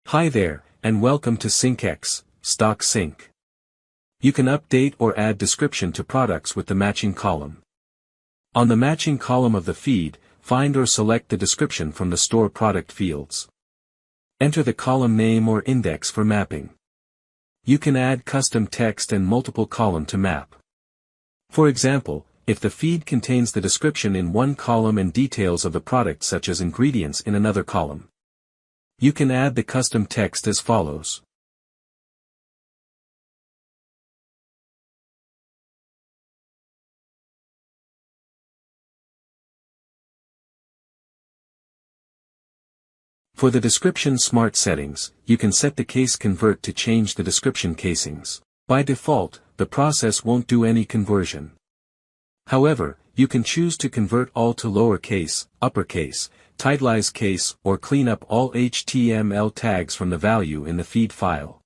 Hi there, and welcome to syncX, Stock Sync. You can update or add description to products with the matching column. On the matching column of the feed, find or select the description from the store product fields. Enter the column name or index for mapping. You can add custom text and multiple column to map. For example, if the feed contains the description in one column and details of the product such as ingredients in another column, you can add the custom text as follows. For the description smart settings, you can set the case convert to change the description casings. By default, the process won't do any conversion. However, you can choose to convert all to lowercase, uppercase, titleize case, or clean up all HTML tags from the value in the feed file.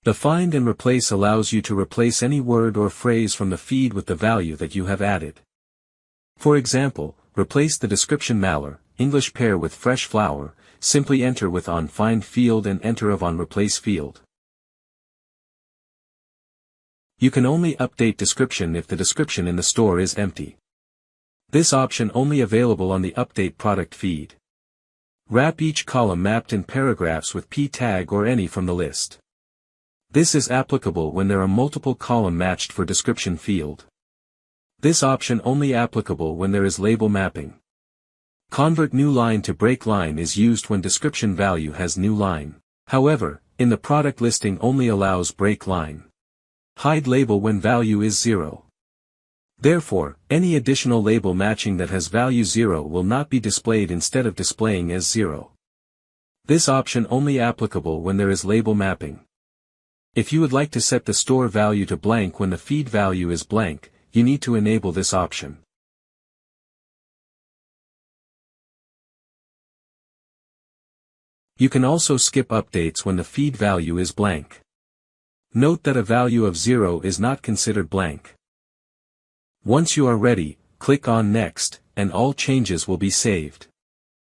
The find and replace allows you to replace any word or phrase from the feed with the value that you have added. For example, replace the description Mallow, English pear with fresh flower, simply enter with on find field and enter of on replace field. You can only update description if the description in the store is empty. This option only available on the update product feed. Wrap each column mapped in paragraphs with p tag or any from the list. This is applicable when there are multiple column matched for description field. This option only applicable when there is label mapping. Convert new line to break line is used when description value has new line. However, in the product listing only allows break line. Hide label when value is 0. Therefore, any additional label matching that has value 0 will not be displayed instead of displaying as 0. This option only applicable when there is label mapping. If you would like to set the store value to blank when the feed value is blank, you need to enable this option. You can also skip updates when the feed value is blank. Note that a value of 0 is not considered blank. Once you are ready, click on Next, and all changes will be saved.